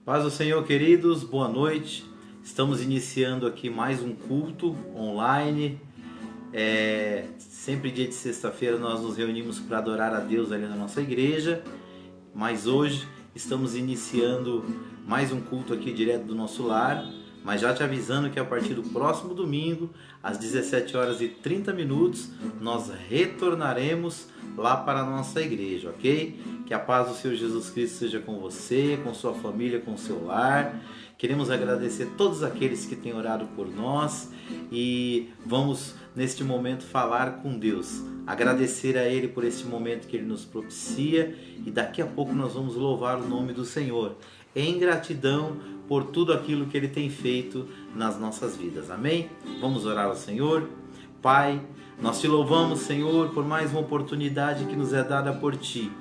Paz do Senhor, queridos, boa noite. Estamos iniciando aqui mais um culto online. Sempre dia de sexta-feira nós nos reunimos para adorar a Deus ali na nossa igreja. Mas hoje estamos iniciando mais um culto aqui direto do nosso lar. Mas já te avisando que a partir do próximo domingo, às 17h30, nós retornaremos lá para a nossa igreja, ok? Que a paz do Senhor Jesus Cristo seja com você, com sua família, com o seu lar. Queremos agradecer a todos aqueles que têm orado por nós e vamos neste momento falar com Deus. Agradecer a Ele por esse momento que Ele nos propicia e daqui a pouco nós vamos louvar o nome do Senhor em gratidão por tudo aquilo que Ele tem feito nas nossas vidas. Amém? Vamos orar ao Senhor. Pai, nós te louvamos, Senhor, por mais uma oportunidade que nos é dada por Ti,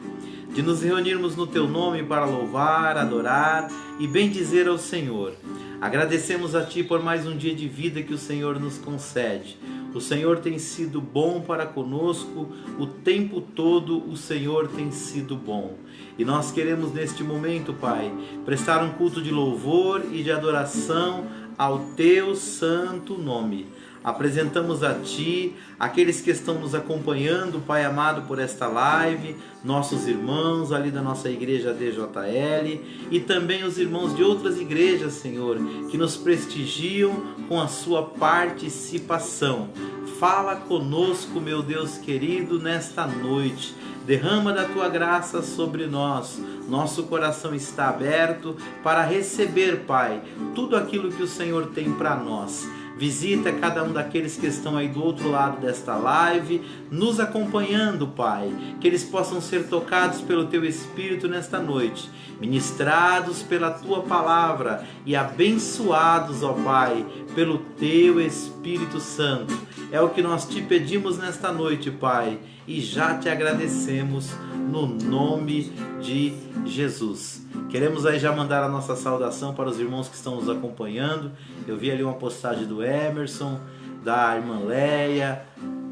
de nos reunirmos no Teu nome para louvar, adorar e bendizer ao Senhor. Agradecemos a Ti por mais um dia de vida que o Senhor nos concede. O Senhor tem sido bom para conosco, o tempo todo o Senhor tem sido bom. E nós queremos neste momento, Pai, prestar um culto de louvor e de adoração ao Teu santo nome. Apresentamos a Ti, aqueles que estão nos acompanhando, Pai amado, por esta live, nossos irmãos ali da nossa igreja DJL e também os irmãos de outras igrejas, Senhor, que nos prestigiam com a sua participação. Fala conosco, meu Deus querido, nesta noite. Derrama da Tua graça sobre nós. Nosso coração está aberto para receber, Pai, tudo aquilo que o Senhor tem para nós. Visita cada um daqueles que estão aí do outro lado desta live, nos acompanhando, Pai, que eles possam ser tocados pelo Teu Espírito nesta noite, ministrados pela Tua palavra e abençoados, ó Pai, pelo Teu Espírito Santo. É o que nós Te pedimos nesta noite, Pai, e já Te agradecemos no nome de Jesus. Queremos aí já mandar a nossa saudação para os irmãos que estão nos acompanhando. Eu vi ali uma postagem do Emerson, da irmã Leia,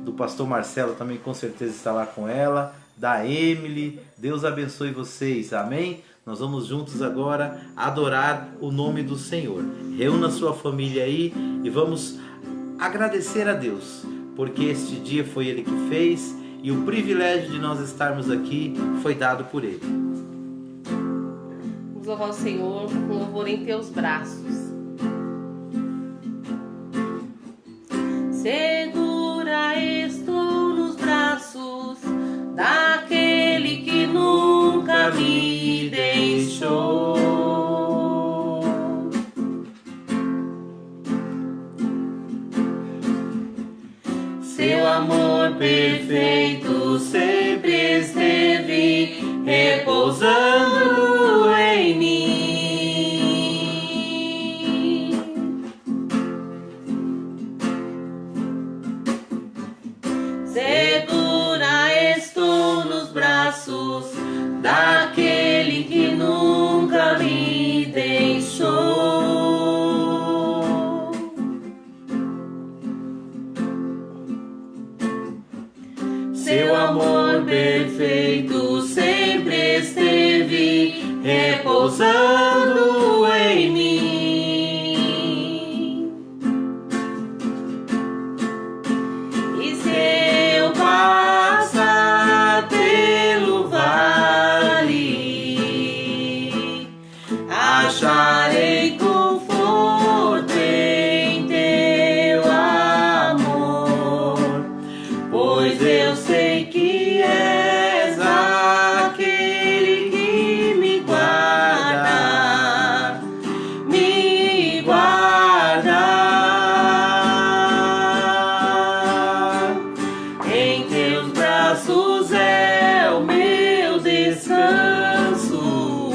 do pastor Marcelo também com certeza está lá com ela, da Emily. Deus abençoe vocês, amém? Nós vamos juntos agora adorar o nome do Senhor. Reúna sua família aí e vamos agradecer a Deus, porque este dia foi Ele que fez e o privilégio de nós estarmos aqui foi dado por Ele. Vamos louvar o Senhor com louvor em Teus braços. Segura estou nos braços daquele que nunca me deixou. Seu amor perfeito sempre esteve repousando em mim. Segura estou nos braços daquele que nunca me deixou. Seu amor perfeito sempre esteve repousando em mim. E se eu passar pelo vale, acharei conforto em Teu amor, pois eu sei que és aquele que me guarda em Teus braços é o meu descanso,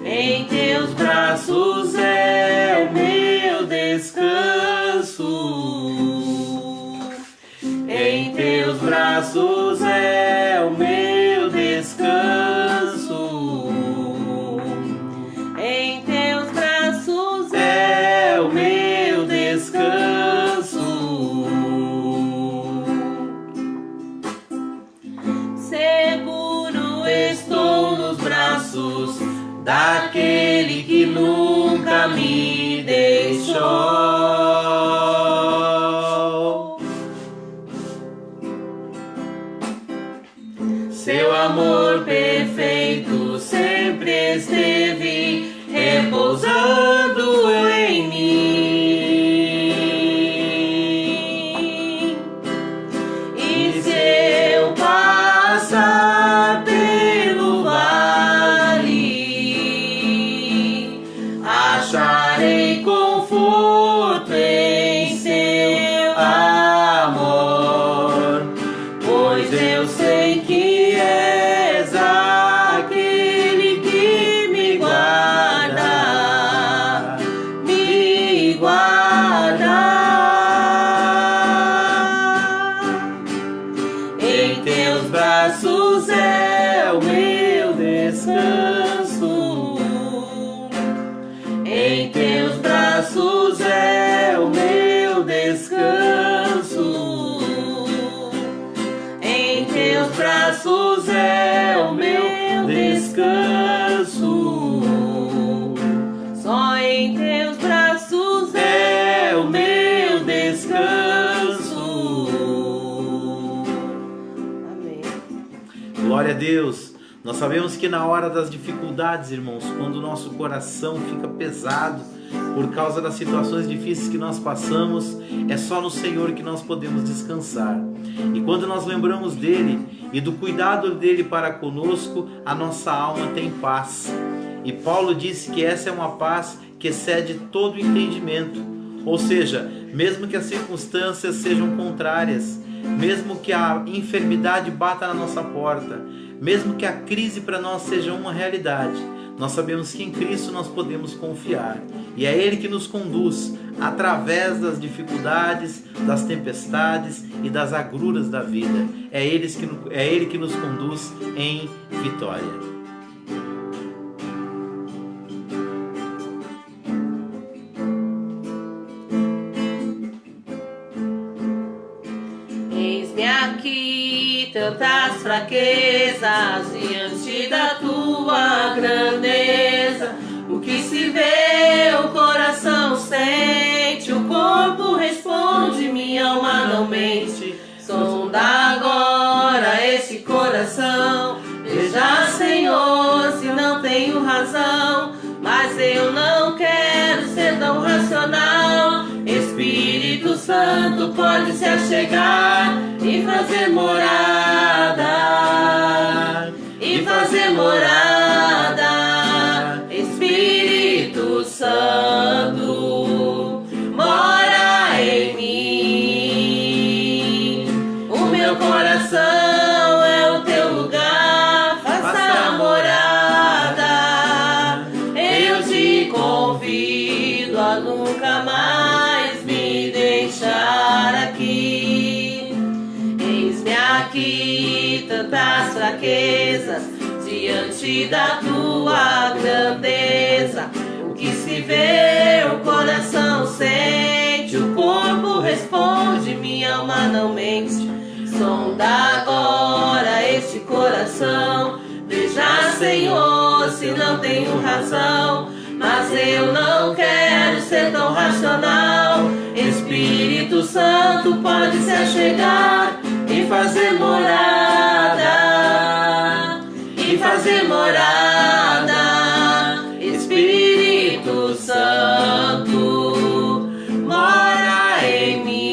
em Teus braços é o meu descanso, em Teus braços é o meu descanso, em Teus braços é o meu descanso. Seguro estou nos braços daquele que nunca me deixou. Seu amor perfeito sempre esteve repousando em mim. E se eu passar pelo vale, acharei conforto em seu amor, pois eu sei que és aquele que me guarda, me guarda. Em teus braços é o meu descanso, em teus braços é o meu descanso, em teus braços é o meu descanso, só em teus braços é o meu descanso. Amém. Glória a Deus. Nós sabemos que na hora das dificuldades, irmãos, quando o nosso coração fica pesado por causa das situações difíceis que nós passamos, é só no Senhor que nós podemos descansar. E quando nós lembramos dele e do cuidado dele para conosco, a nossa alma tem paz. E Paulo disse que essa é uma paz que excede todo o entendimento. Ou seja, mesmo que as circunstâncias sejam contrárias, mesmo que a enfermidade bata na nossa porta, mesmo que a crise para nós seja uma realidade, nós sabemos que em Cristo nós podemos confiar. E é Ele que nos conduz através das dificuldades, das tempestades e das agruras da vida. É Ele que nos conduz em vitória. Eis-me aqui, tantas fraquezas diante da tua grandeza. O que se vê, o coração sente, o corpo responde, minha alma não mente. Sonda agora esse coração, veja, Senhor, se não tenho razão, mas eu não quero ser tão racional. Espírito Santo pode se achegar e fazer morada, e fazer morada. Espírito Santo, mora em mim. O meu coração é o teu lugar, faça morada. Eu te convido a nunca mais me deixar aqui. Eis-me aqui, tantas fraquezas diante da tua grandeza. O que se vê, o coração sente, o corpo responde, minha alma não mente. Sonda agora este coração, veja, Senhor, se não tenho razão, mas eu não quero ser tão racional. Espírito Santo pode se achegar e fazer morada, e fazer morada. Espírito Santo, mora em mim.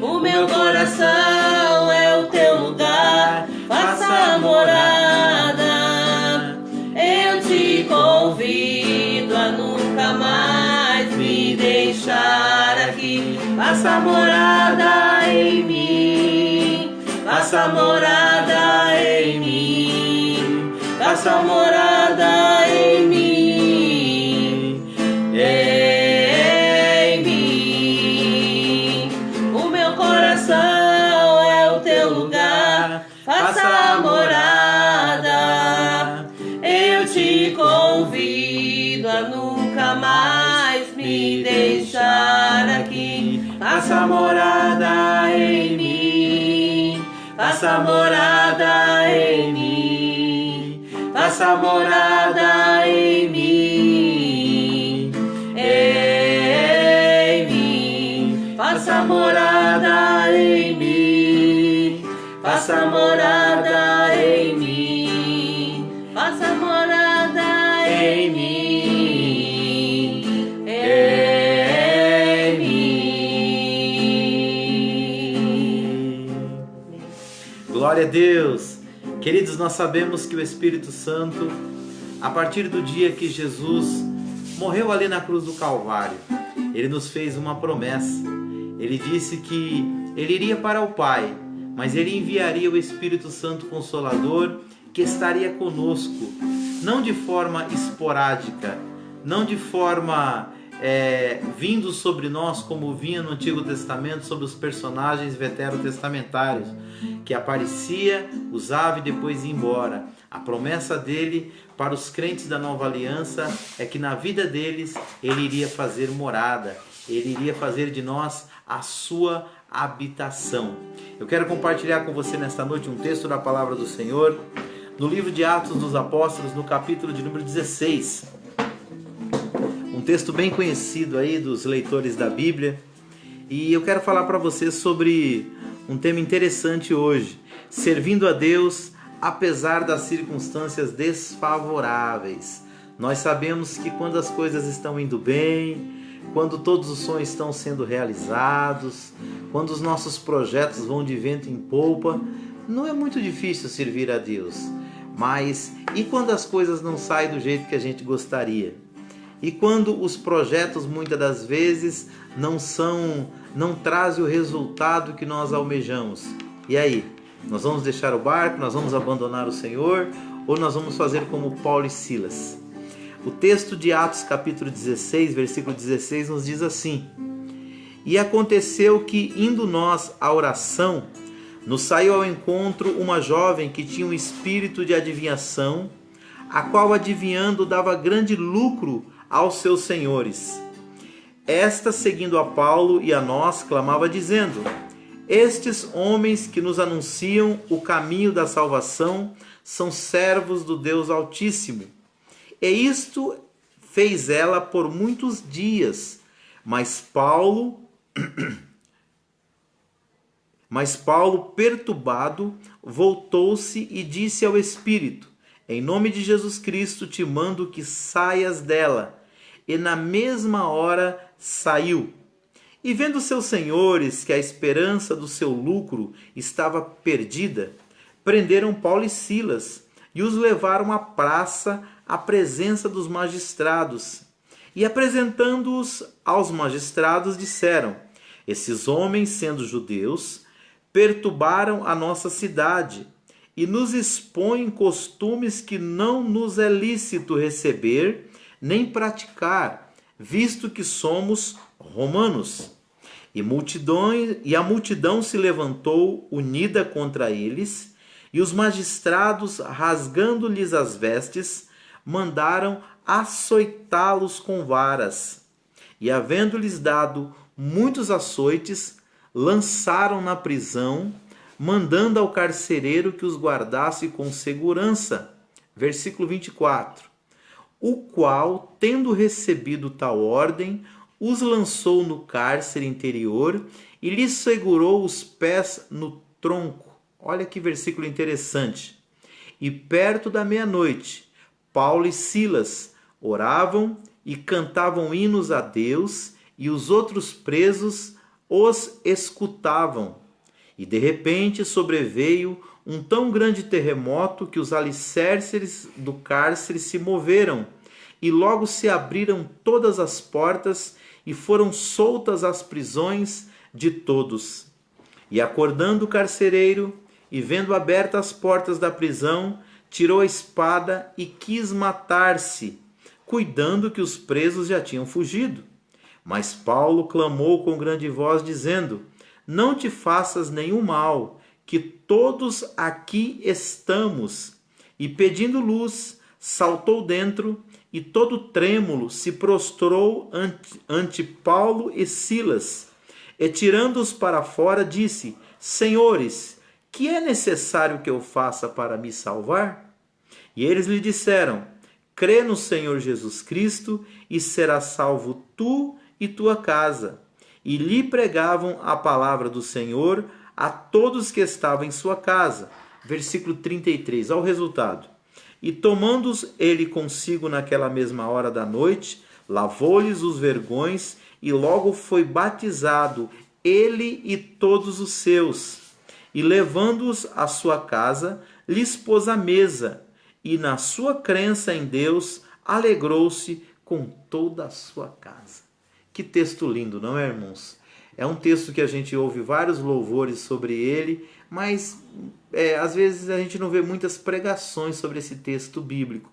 O meu coração é o teu lugar, faça morada. Eu te convido a nunca mais me deixar aqui. Faça morada em mim, faça morada em mim, faça morada em mim, em mim. O meu coração é o teu lugar, faça morada. Eu te convido a nunca mais me deixar aqui. Faça morada em mim, faça morada em mim, faça faça morada em mim, em mim. Faça morada em mim, faça morada em mim, faça morada em mim, em mim. Glória a Deus! Queridos, nós sabemos que o Espírito Santo, a partir do dia que Jesus morreu ali na cruz do Calvário, Ele nos fez uma promessa. Ele disse que Ele iria para o Pai, mas Ele enviaria o Espírito Santo Consolador, que estaria conosco, não de forma esporádica, não de forma vindo sobre nós como vinha no Antigo Testamento sobre os personagens veterotestamentários, que aparecia, usava e depois ia embora. A promessa dele para os crentes da Nova Aliança é que na vida deles Ele iria fazer morada, Ele iria fazer de nós a sua habitação. Eu quero compartilhar com você nesta noite um texto da Palavra do Senhor, no livro de Atos dos Apóstolos, no capítulo de número 16. Um texto bem conhecido aí dos leitores da Bíblia. E eu quero falar para você sobre um tema interessante hoje: servindo a Deus apesar das circunstâncias desfavoráveis. Nós sabemos que quando as coisas estão indo bem, quando todos os sonhos estão sendo realizados, quando os nossos projetos vão de vento em polpa, não é muito difícil servir a Deus. Mas e quando as coisas não saem do jeito que a gente gostaria? E quando os projetos muitas das vezes não trazem o resultado que nós almejamos? E aí? Nós vamos deixar o barco? Nós vamos abandonar o Senhor? Ou nós vamos fazer como Paulo e Silas? O texto de Atos capítulo 16, versículo 16 nos diz assim: E aconteceu que, indo nós à oração, nos saiu ao encontro uma jovem que tinha um espírito de adivinhação, a qual adivinhando dava grande lucro aos seus senhores. Esta, seguindo a Paulo e a nós, clamava dizendo: Estes homens que nos anunciam o caminho da salvação são servos do Deus Altíssimo. E isto fez ela por muitos dias. Mas Paulo, perturbado, voltou-se e disse ao Espírito: Em nome de Jesus Cristo te mando que saias dela. E na mesma hora saiu. E vendo seus senhores que a esperança do seu lucro estava perdida, prenderam Paulo e Silas e os levaram à praça à presença dos magistrados. E apresentando-os aos magistrados, disseram: Esses homens, sendo judeus, perturbaram a nossa cidade e nos expõem costumes que não nos é lícito receber nem praticar, visto que somos romanos. E a multidão se levantou unida contra eles, e os magistrados, rasgando-lhes as vestes, mandaram açoitá-los com varas. E havendo-lhes dado muitos açoites, lançaram na prisão, mandando ao carcereiro que os guardasse com segurança. Versículo 24. O qual, tendo recebido tal ordem, os lançou no cárcere interior e lhes segurou os pés no tronco. Olha que versículo interessante. E perto da meia-noite, Paulo e Silas oravam e cantavam hinos a Deus, e os outros presos os escutavam. E de repente sobreveio um tão grande terremoto que os alicerces do cárcere se moveram, e logo se abriram todas as portas e foram soltas as prisões de todos. E acordando o carcereiro, e vendo abertas as portas da prisão, tirou a espada e quis matar-se, cuidando que os presos já tinham fugido. Mas Paulo clamou com grande voz, dizendo: Não te faças nenhum mal, que todos aqui estamos. E pedindo luz, saltou dentro, e todo trêmulo se prostrou ante Paulo e Silas. E tirando-os para fora, disse: Senhores, que é necessário que eu faça para me salvar? E eles lhe disseram: crê no Senhor Jesus Cristo e serás salvo tu e tua casa. E lhe pregavam a palavra do Senhor a todos que estavam em sua casa. Versículo 33, ao resultado. E tomando-os ele consigo naquela mesma hora da noite, lavou-lhes os vergões e logo foi batizado ele e todos os seus. E levando-os à sua casa, lhes pôs a mesa, e na sua crença em Deus, alegrou-se com toda a sua casa. Que texto lindo, não é, irmãos? É um texto que a gente ouve vários louvores sobre ele, mas às vezes a gente não vê muitas pregações sobre esse texto bíblico.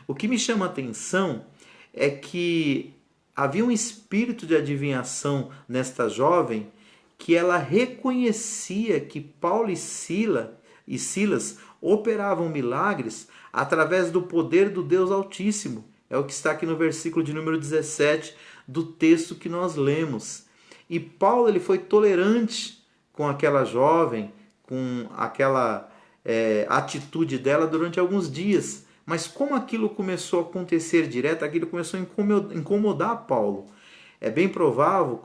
O que me chama a atenção é que havia um espírito de adivinhação nesta jovem, que ela reconhecia que Paulo e Silas operavam milagres através do poder do Deus Altíssimo. É o que está aqui no versículo de número 17 do texto que nós lemos. E Paulo ele foi tolerante com aquela jovem, com aquela atitude dela durante alguns dias. Mas como aquilo começou a acontecer direto, aquilo começou a incomodar Paulo. É bem provável,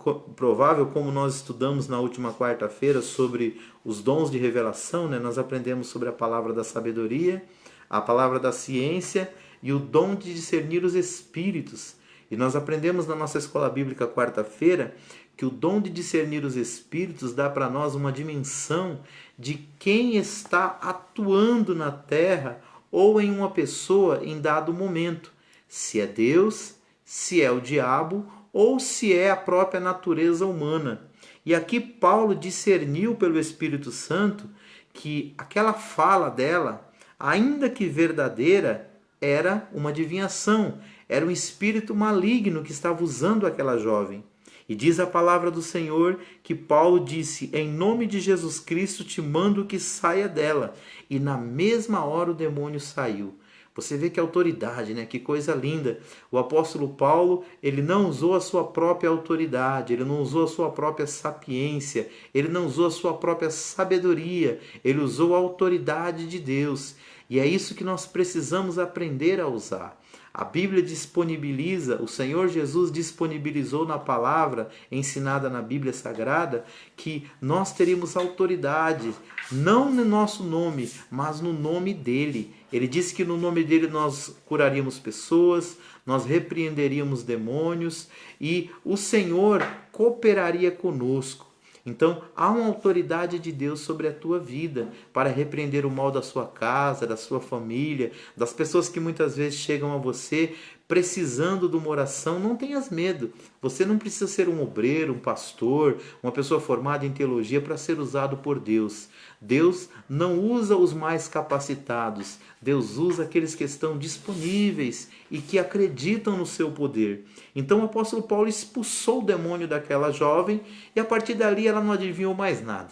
como nós estudamos na última quarta-feira sobre os dons de revelação, né? Nós aprendemos sobre a palavra da sabedoria, a palavra da ciência e o dom de discernir os espíritos. E nós aprendemos na nossa escola bíblica quarta-feira que o dom de discernir os espíritos dá para nós uma dimensão de quem está atuando na terra ou em uma pessoa em dado momento. Se é Deus, se é o diabo ou se é a própria natureza humana. E aqui Paulo discerniu pelo Espírito Santo que aquela fala dela, ainda que verdadeira, era uma adivinhação, era um espírito maligno que estava usando aquela jovem. E diz a palavra do Senhor que Paulo disse: em nome de Jesus Cristo te mando que saia dela. E na mesma hora o demônio saiu. Você vê que autoridade, né? Que coisa linda. O apóstolo Paulo, ele não usou a sua própria autoridade, ele não usou a sua própria sapiência, ele não usou a sua própria sabedoria, ele usou a autoridade de Deus. E é isso que nós precisamos aprender a usar. A Bíblia disponibiliza, o Senhor Jesus disponibilizou na palavra ensinada na Bíblia Sagrada que nós teríamos autoridade, não no nosso nome, mas no nome dele. Ele disse que no nome dele nós curaríamos pessoas, nós repreenderíamos demônios e o Senhor cooperaria conosco. Então, há uma autoridade de Deus sobre a tua vida para repreender o mal da sua casa, da sua família, das pessoas que muitas vezes chegam a você precisando de uma oração. Não tenhas medo. Você não precisa ser um obreiro, um pastor, uma pessoa formada em teologia para ser usado por Deus. Deus não usa os mais capacitados. Deus usa aqueles que estão disponíveis e que acreditam no seu poder. Então o apóstolo Paulo expulsou o demônio daquela jovem e a partir dali ela não adivinhou mais nada.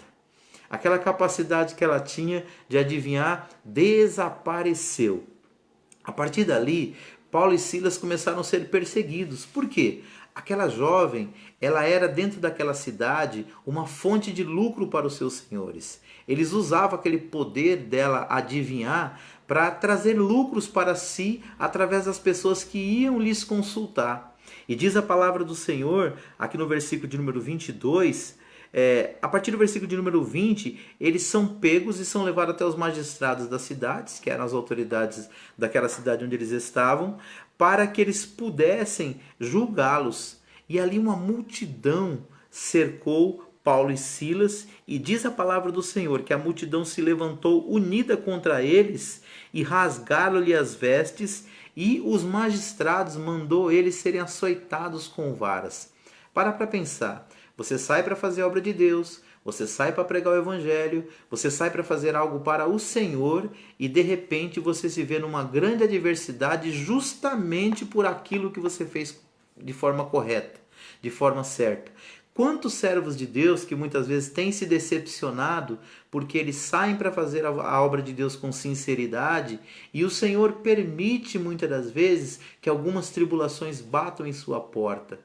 Aquela capacidade que ela tinha de adivinhar desapareceu. A partir dali, Paulo e Silas começaram a ser perseguidos. Por quê? Aquela jovem, ela era dentro daquela cidade uma fonte de lucro para os seus senhores. Eles usavam aquele poder dela adivinhar para trazer lucros para si através das pessoas que iam lhes consultar. E diz a palavra do Senhor, aqui no versículo de número 22, a partir do versículo de número 20, eles são pegos e são levados até os magistrados das cidades, que eram as autoridades daquela cidade onde eles estavam, para que eles pudessem julgá-los. E ali uma multidão cercou Paulo e Silas, e diz a palavra do Senhor que a multidão se levantou unida contra eles e rasgaram-lhe as vestes, e os magistrados mandou eles serem açoitados com varas. Para pensar. Você sai para fazer a obra de Deus, você sai para pregar o evangelho, você sai para fazer algo para o Senhor e de repente você se vê numa grande adversidade justamente por aquilo que você fez de forma correta, de forma certa. Quantos servos de Deus que muitas vezes têm se decepcionado porque eles saem para fazer a obra de Deus com sinceridade e o Senhor permite muitas das vezes que algumas tribulações batam em sua porta.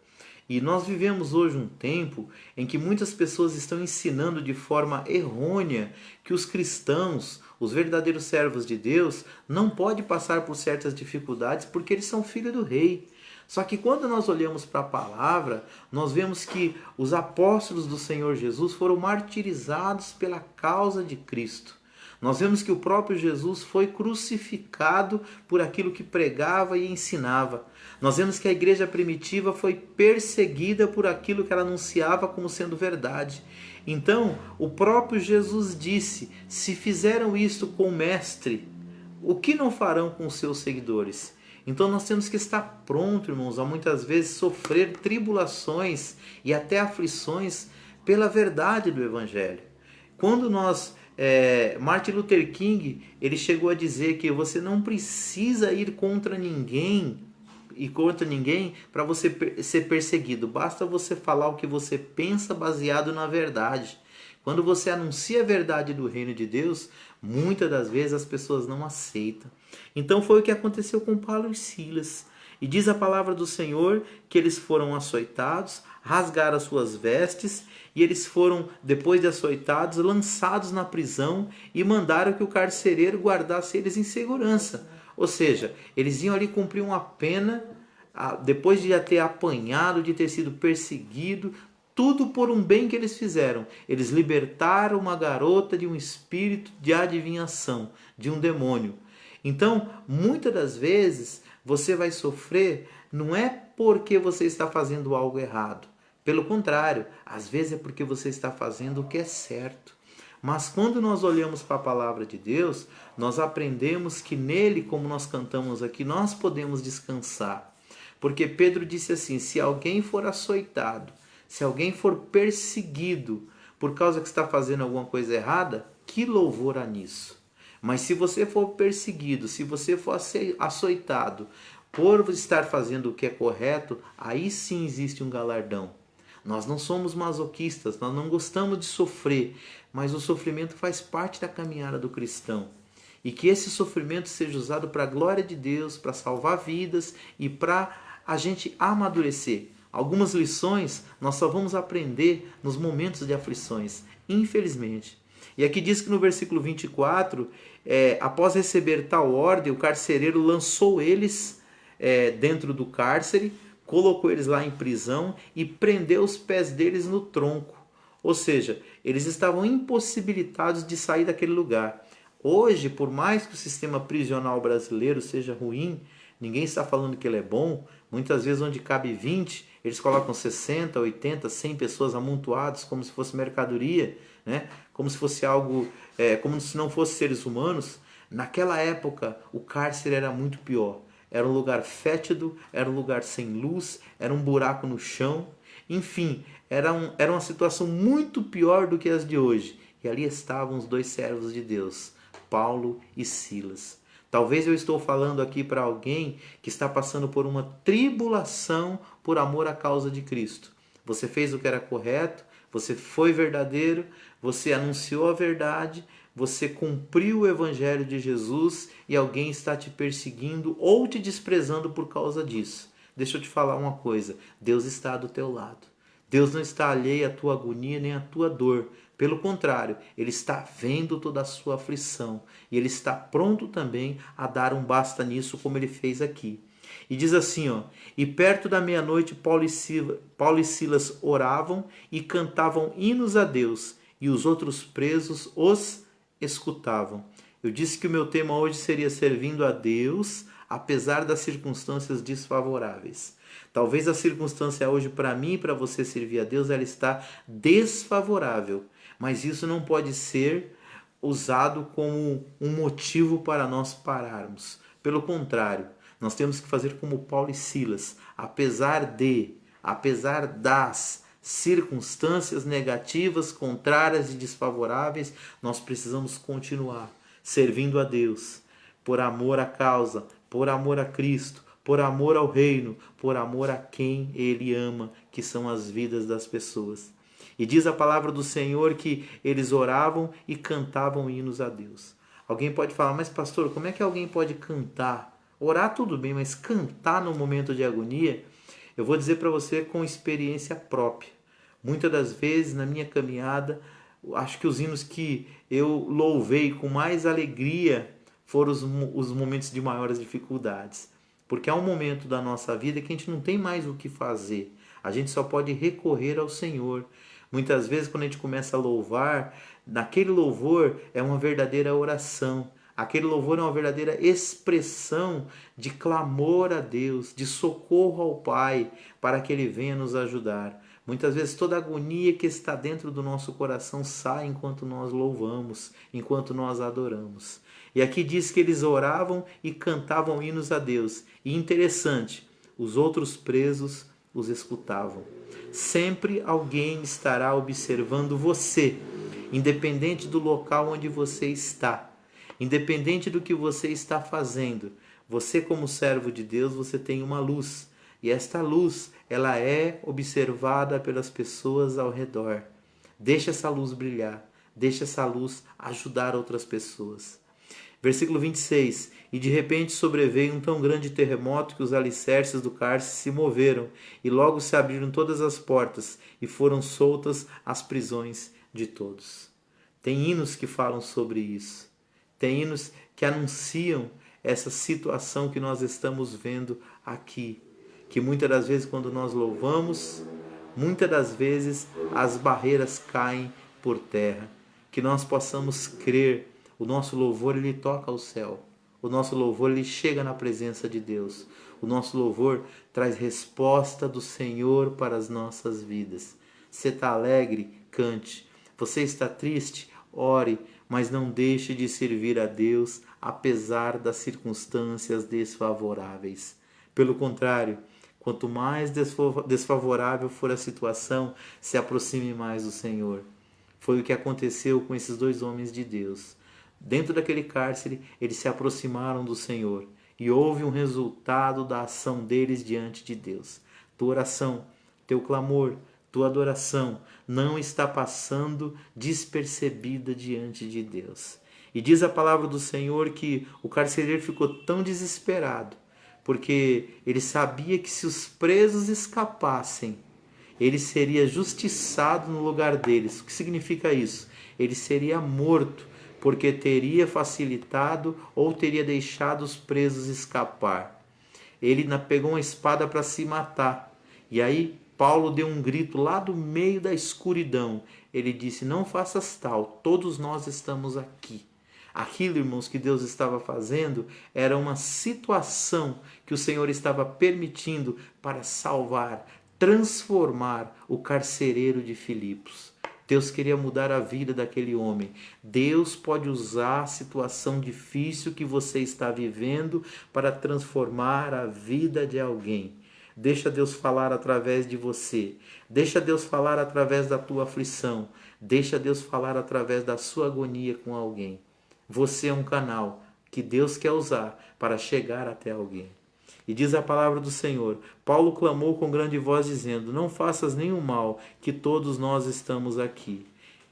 E nós vivemos hoje um tempo em que muitas pessoas estão ensinando de forma errônea que os cristãos, os verdadeiros servos de Deus, não podem passar por certas dificuldades porque eles são filhos do rei. Só que quando nós olhamos para a palavra, nós vemos que os apóstolos do Senhor Jesus foram martirizados pela causa de Cristo. Nós vemos que o próprio Jesus foi crucificado por aquilo que pregava e ensinava. Nós vemos que a igreja primitiva foi perseguida por aquilo que ela anunciava como sendo verdade. Então, o próprio Jesus disse: se fizeram isto com o mestre, o que não farão com os seus seguidores? Então nós temos que estar prontos, irmãos, a muitas vezes sofrer tribulações e até aflições pela verdade do Evangelho. Quando Martin Luther King, ele chegou a dizer que você não precisa ir contra ninguém para você ser perseguido. Basta você falar o que você pensa baseado na verdade. Quando você anuncia a verdade do reino de Deus, muitas das vezes as pessoas não aceitam. Então foi o que aconteceu com Paulo e Silas. E diz a palavra do Senhor que eles foram açoitados, rasgaram as suas vestes, e eles foram, depois de açoitados, lançados na prisão e mandaram que o carcereiro guardasse eles em segurança. Ou seja, eles iam ali cumprir uma pena, depois de já ter apanhado, de ter sido perseguido, tudo por um bem que eles fizeram. Eles libertaram uma garota de um espírito de adivinhação, de um demônio. Então, muitas das vezes, você vai sofrer, não é porque você está fazendo algo errado. Pelo contrário, às vezes é porque você está fazendo o que é certo. Mas quando nós olhamos para a palavra de Deus, nós aprendemos que nele, como nós cantamos aqui, nós podemos descansar. Porque Pedro disse assim: se alguém for açoitado, se alguém for perseguido por causa que está fazendo alguma coisa errada, que louvor há nisso? Mas se você for perseguido, se você for açoitado por estar fazendo o que é correto, aí sim existe um galardão. Nós não somos masoquistas, nós não gostamos de sofrer, mas o sofrimento faz parte da caminhada do cristão. E que esse sofrimento seja usado para a glória de Deus, para salvar vidas e para a gente amadurecer. Algumas lições nós só vamos aprender nos momentos de aflições, infelizmente. E aqui diz que no versículo 24, após receber tal ordem, o carcereiro lançou eles dentro do cárcere, colocou eles lá em prisão e prendeu os pés deles no tronco. Ou seja, eles estavam impossibilitados de sair daquele lugar. Hoje, por mais que o sistema prisional brasileiro seja ruim, ninguém está falando que ele é bom. Muitas vezes onde cabe 20, eles colocam 60, 80, 100 pessoas amontoadas como se fosse mercadoria, né? Como se fosse algo, como se não fossem seres humanos. Naquela época, o cárcere era muito pior. Era um lugar fétido, era um lugar sem luz, era um buraco no chão. Enfim, era uma situação muito pior do que as de hoje. E ali estavam os dois servos de Deus, Paulo e Silas. Talvez eu estou falando aqui para alguém que está passando por uma tribulação por amor à causa de Cristo. Você fez o que era correto, você foi verdadeiro, você anunciou a verdade, você cumpriu o evangelho de Jesus e alguém está te perseguindo ou te desprezando por causa disso. Deixa eu te falar uma coisa, Deus está do teu lado. Deus não está alheio à tua agonia nem à tua dor. Pelo contrário, Ele está vendo toda a sua aflição e Ele está pronto também a dar um basta nisso, como Ele fez aqui. E diz assim, e perto da meia-noite Paulo e Silas oravam e cantavam hinos a Deus, e os outros presos os escutavam. Eu disse que o meu tema hoje seria servindo a Deus, apesar das circunstâncias desfavoráveis. Talvez a circunstância hoje para mim e para você servir a Deus, ela está desfavorável. Mas isso não pode ser usado como um motivo para nós pararmos. Pelo contrário, nós temos que fazer como Paulo e Silas. Apesar das circunstâncias negativas, contrárias e desfavoráveis, nós precisamos continuar servindo a Deus, por amor à causa, por amor a Cristo, por amor ao reino, por amor a quem Ele ama, que são as vidas das pessoas. E diz a palavra do Senhor que eles oravam e cantavam hinos a Deus. Alguém pode falar, mas pastor, como é que alguém pode cantar? Orar tudo bem, mas cantar no momento de agonia? Eu vou dizer para você com experiência própria. Muitas das vezes na minha caminhada, acho que os hinos que eu louvei com mais alegria foram os momentos de maiores dificuldades. Porque há um momento da nossa vida que a gente não tem mais o que fazer. A gente só pode recorrer ao Senhor. Muitas vezes quando a gente começa a louvar, naquele louvor é uma verdadeira oração. Aquele louvor é uma verdadeira expressão de clamor a Deus, de socorro ao Pai, para que Ele venha nos ajudar. Muitas vezes toda a agonia que está dentro do nosso coração sai enquanto nós louvamos, enquanto nós adoramos. E aqui diz que eles oravam e cantavam hinos a Deus. E interessante, os outros presos os escutavam. Sempre alguém estará observando você, independente do local onde você está, independente do que você está fazendo. Você, como servo de Deus, você tem uma luz. E esta luz, ela é observada pelas pessoas ao redor. Deixa essa luz brilhar. Deixa essa luz ajudar outras pessoas. Versículo 26. E de repente sobreveio um tão grande terremoto que os alicerces do cárcere se moveram, e logo se abriram todas as portas, e foram soltas as prisões de todos. Tem hinos que falam sobre isso. Tem hinos que anunciam essa situação que nós estamos vendo aqui. Que muitas das vezes quando nós louvamos, muitas das vezes as barreiras caem por terra. Que nós possamos crer, o nosso louvor ele toca ao céu. O nosso louvor ele chega na presença de Deus. O nosso louvor traz resposta do Senhor para as nossas vidas. Você está alegre? Cante. Você está triste? Ore, mas não deixe de servir a Deus apesar das circunstâncias desfavoráveis. Pelo contrário, quanto mais desfavorável for a situação, se aproxime mais do Senhor. Foi o que aconteceu com esses dois homens de Deus. Dentro daquele cárcere, eles se aproximaram do Senhor e houve um resultado da ação deles diante de Deus. Tua oração, teu clamor, tua adoração não está passando despercebida diante de Deus. E diz a palavra do Senhor que o carcereiro ficou tão desesperado, porque ele sabia que se os presos escapassem, ele seria justiçado no lugar deles. O que significa isso? Ele seria morto, porque teria facilitado ou teria deixado os presos escapar. Ele pegou uma espada para se matar. E aí Paulo deu um grito lá do meio da escuridão. Ele disse, não faças tal, todos nós estamos aqui. Aquilo, irmãos, que Deus estava fazendo era uma situação que o Senhor estava permitindo para salvar, transformar o carcereiro de Filipos. Deus queria mudar a vida daquele homem. Deus pode usar a situação difícil que você está vivendo para transformar a vida de alguém. Deixa Deus falar através de você. Deixa Deus falar através da tua aflição. Deixa Deus falar através da sua agonia com alguém. Você é um canal que Deus quer usar para chegar até alguém. E diz a palavra do Senhor, Paulo clamou com grande voz dizendo, não faças nenhum mal, que todos nós estamos aqui.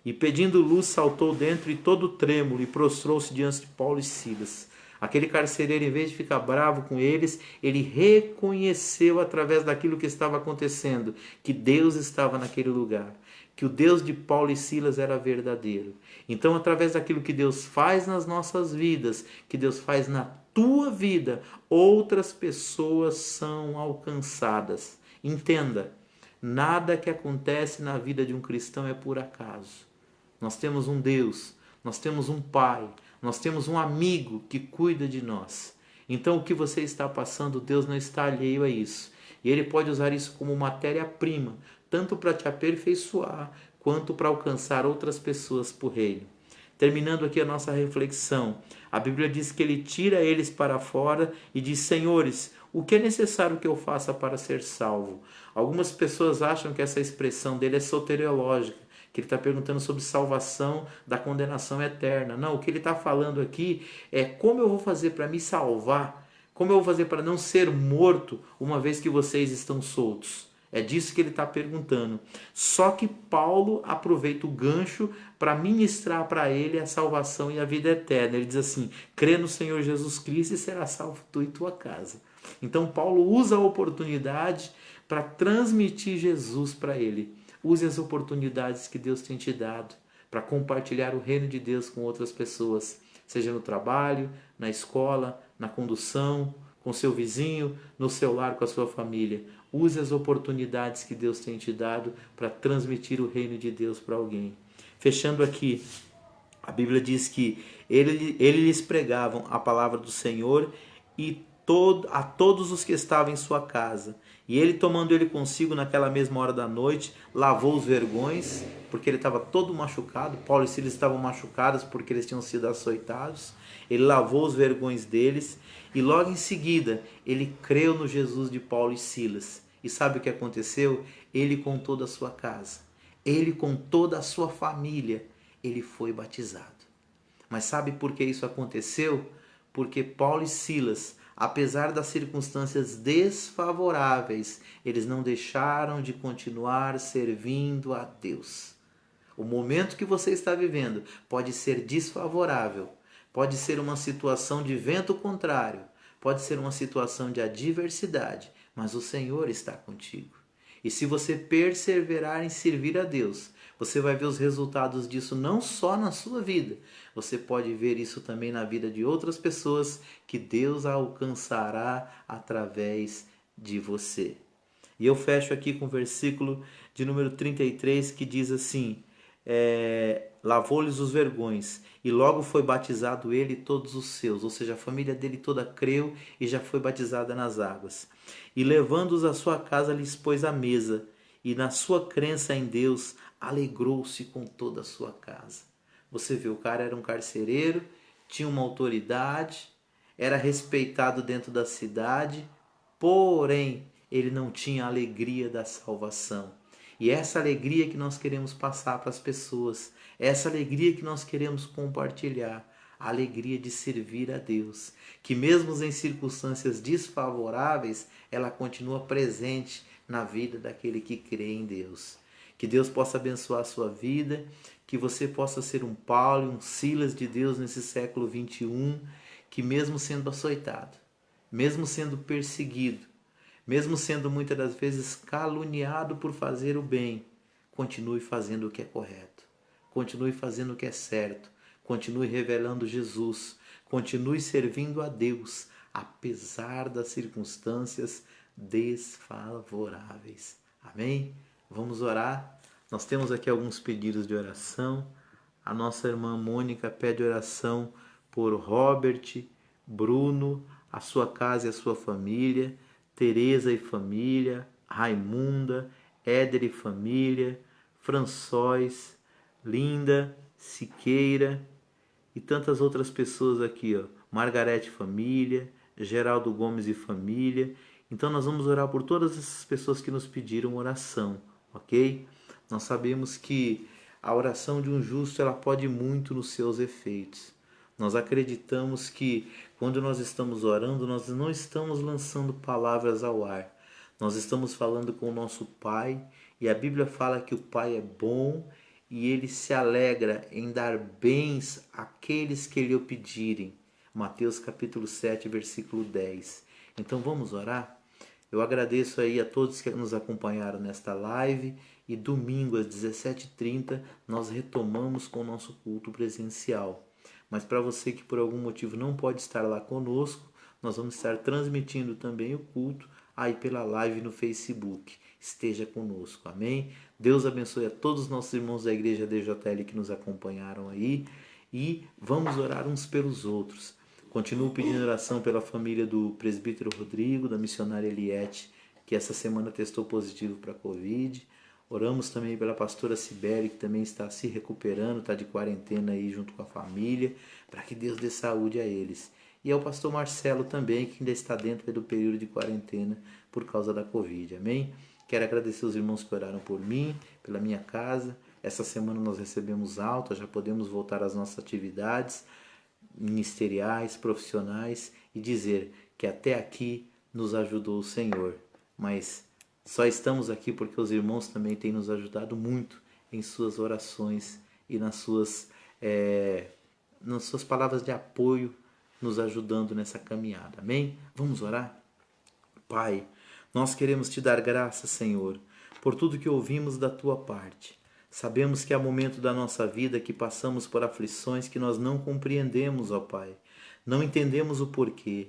E pedindo luz saltou dentro e todo trêmulo e prostrou-se diante de Paulo e Silas. Aquele carcereiro, em vez de ficar bravo com eles, ele reconheceu através daquilo que estava acontecendo, que Deus estava naquele lugar, que o Deus de Paulo e Silas era verdadeiro. Então, através daquilo que Deus faz nas nossas vidas, que Deus faz na tua vida, outras pessoas são alcançadas. Entenda, nada que acontece na vida de um cristão é por acaso. Nós temos um Deus, nós temos um Pai, nós temos um amigo que cuida de nós. Então, o que você está passando, Deus não está alheio a isso. E Ele pode usar isso como matéria-prima, tanto para te aperfeiçoar, quanto para alcançar outras pessoas por reino. Terminando aqui a nossa reflexão, a Bíblia diz que Ele tira eles para fora e diz, senhores, o que é necessário que eu faça para ser salvo? Algumas pessoas acham que essa expressão dele é soteriológica, que ele está perguntando sobre salvação da condenação eterna. Não, o que ele está falando aqui é como eu vou fazer para me salvar, como eu vou fazer para não ser morto uma vez que vocês estão soltos. É disso que ele está perguntando. Só que Paulo aproveita o gancho para ministrar para ele a salvação e a vida eterna. Ele diz assim: crê no Senhor Jesus Cristo e será salvo tu e tua casa. Então Paulo usa a oportunidade para transmitir Jesus para ele. Use as oportunidades que Deus tem te dado para compartilhar o reino de Deus com outras pessoas, seja no trabalho, na escola, na condução, com seu vizinho, no seu lar com a sua família. Use as oportunidades que Deus tem te dado para transmitir o reino de Deus para alguém. Fechando aqui, a Bíblia diz que ele lhes pregavam a palavra do Senhor e a todos os que estavam em sua casa. E ele, tomando ele consigo naquela mesma hora da noite, lavou os vergões, porque ele estava todo machucado. Paulo e Silas estavam machucados porque eles tinham sido açoitados. Ele lavou os vergões deles e logo em seguida ele creu no Jesus de Paulo e Silas. E sabe o que aconteceu? Ele com toda a sua casa, ele com toda a sua família, ele foi batizado. Mas sabe por que isso aconteceu? Porque Paulo e Silas, apesar das circunstâncias desfavoráveis, eles não deixaram de continuar servindo a Deus. O momento que você está vivendo pode ser desfavorável, pode ser uma situação de vento contrário, pode ser uma situação de adversidade, mas o Senhor está contigo. E se você perseverar em servir a Deus, você vai ver os resultados disso não só na sua vida, você pode ver isso também na vida de outras pessoas que Deus alcançará através de você. E eu fecho aqui com o versículo de número 33 que diz assim: lavou-lhes os vergões e logo foi batizado ele e todos os seus, ou seja, a família dele toda creu e já foi batizada nas águas. E levando-os à sua casa lhes pôs a mesa, e na sua crença em Deus alegrou-se com toda a sua casa. Você vê, o cara era um carcereiro, tinha uma autoridade, era respeitado dentro da cidade, porém ele não tinha a alegria da salvação. E essa alegria que nós queremos passar para as pessoas, essa alegria que nós queremos compartilhar, a alegria de servir a Deus, que mesmo em circunstâncias desfavoráveis, ela continua presente na vida daquele que crê em Deus. Que Deus possa abençoar a sua vida, que você possa ser um Paulo e um Silas de Deus nesse século 21, que mesmo sendo açoitado, mesmo sendo perseguido, mesmo sendo muitas das vezes caluniado por fazer o bem, continue fazendo o que é correto, continue fazendo o que é certo, continue revelando Jesus, continue servindo a Deus, apesar das circunstâncias desfavoráveis. Amém? Vamos orar. Nós temos aqui alguns pedidos de oração. A nossa irmã Mônica pede oração por Robert, Bruno, a sua casa e a sua família, Tereza e família, Raimunda, Éder e família, François, Linda, Siqueira e tantas outras pessoas aqui, ó. Margarete família, Geraldo Gomes e família. Então nós vamos orar por todas essas pessoas que nos pediram oração, ok? Nós sabemos que a oração de um justo ela pode muito nos seus efeitos. Nós acreditamos que quando nós estamos orando, nós não estamos lançando palavras ao ar. Nós estamos falando com o nosso Pai, e a Bíblia fala que o Pai é bom e ele se alegra em dar bens àqueles que lhe o pedirem. Mateus capítulo 7, versículo 10. Então vamos orar? Eu agradeço aí a todos que nos acompanharam nesta live, e domingo às 17h30 nós retomamos com o nosso culto presencial. Mas para você que por algum motivo não pode estar lá conosco, nós vamos estar transmitindo também o culto aí pela live no Facebook. Esteja conosco, amém? Deus abençoe a todos os nossos irmãos da igreja DJL que nos acompanharam aí, e vamos orar uns pelos outros. Continuo pedindo oração pela família do presbítero Rodrigo, da missionária Eliette, que essa semana testou positivo para a Covid. Oramos também pela pastora Cibele, que também está se recuperando, está de quarentena aí junto com a família, para que Deus dê saúde a eles. E ao pastor Marcelo também, que ainda está dentro do período de quarentena por causa da Covid, amém? Quero agradecer os irmãos que oraram por mim, pela minha casa. Essa semana nós recebemos alta, já podemos voltar às nossas atividades ministeriais, profissionais, e dizer que até aqui nos ajudou o Senhor, mas Só estamos aqui porque os irmãos também têm nos ajudado muito em suas orações e nas suas palavras de apoio, nos ajudando nessa caminhada. Amém? Vamos orar? Pai, nós queremos te dar graças, Senhor, por tudo que ouvimos da tua parte. Sabemos que há momento da nossa vida que passamos por aflições que nós não compreendemos, ó Pai. Não entendemos o porquê.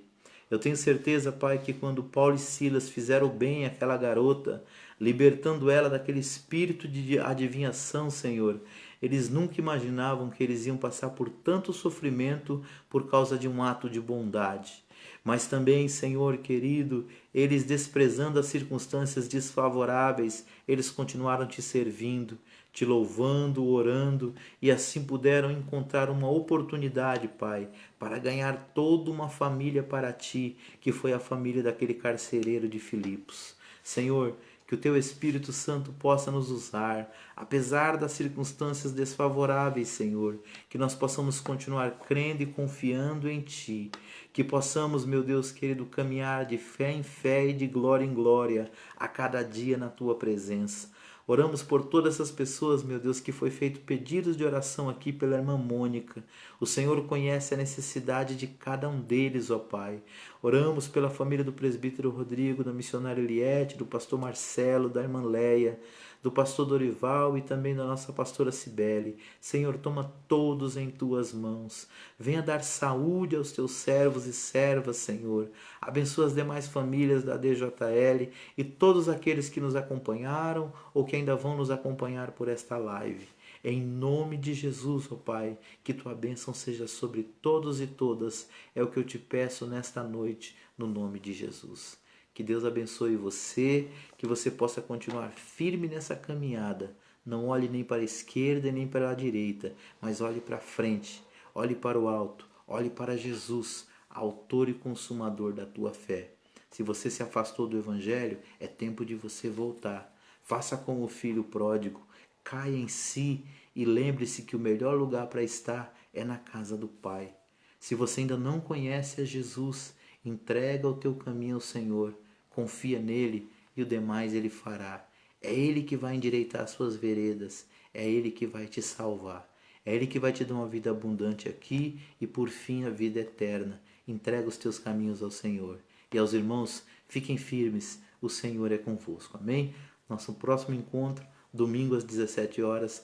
Eu tenho certeza, Pai, que quando Paulo e Silas fizeram bem àquela garota, libertando ela daquele espírito de adivinhação, Senhor, eles nunca imaginavam que eles iam passar por tanto sofrimento por causa de um ato de bondade. Mas também, Senhor querido, eles desprezando as circunstâncias desfavoráveis, eles continuaram te servindo, te louvando, orando, e assim puderam encontrar uma oportunidade, Pai, para ganhar toda uma família para ti, que foi a família daquele carcereiro de Filipos. Senhor, que o teu Espírito Santo possa nos usar, apesar das circunstâncias desfavoráveis, Senhor, que nós possamos continuar crendo e confiando em Ti, que possamos, meu Deus querido, caminhar de fé em fé e de glória em glória a cada dia na Tua presença. Oramos por todas essas pessoas, meu Deus, que foi feito pedidos de oração aqui pela irmã Mônica. O Senhor conhece a necessidade de cada um deles, ó Pai. Oramos pela família do presbítero Rodrigo, da missionária Eliette, do pastor Marcelo, da irmã Leia, do pastor Dorival e também da nossa pastora Cibele. Senhor, toma todos em tuas mãos. Venha dar saúde aos teus servos e servas, Senhor. Abençoa as demais famílias da DJL e todos aqueles que nos acompanharam ou que ainda vão nos acompanhar por esta live. Em nome de Jesus, ó Pai, que tua bênção seja sobre todos e todas. É o que eu te peço nesta noite, no nome de Jesus. Que Deus abençoe você, que você possa continuar firme nessa caminhada. Não olhe nem para a esquerda nem para a direita, mas olhe para frente, olhe para o alto, olhe para Jesus, autor e consumador da tua fé. Se você se afastou do Evangelho, é tempo de você voltar. Faça como o filho pródigo, caia em si e lembre-se que o melhor lugar para estar é na casa do Pai. Se você ainda não conhece a Jesus, entrega o teu caminho ao Senhor, confia nele e o demais ele fará. É ele que vai endireitar as suas veredas, é ele que vai te salvar. É ele que vai te dar uma vida abundante aqui e por fim a vida eterna. Entrega os teus caminhos ao Senhor. E aos irmãos, fiquem firmes, o Senhor é convosco. Amém? Nosso próximo encontro, domingo às 17h30.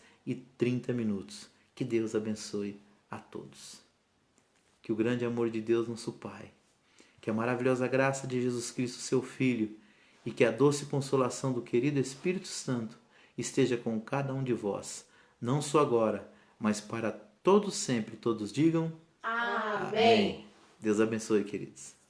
Que Deus abençoe a todos. Que o grande amor de Deus, nosso Pai, que a maravilhosa graça de Jesus Cristo, seu Filho, e que a doce consolação do querido Espírito Santo esteja com cada um de vós, não só agora, mas para todos sempre. Todos digam Amém. Amém. Deus abençoe, queridos.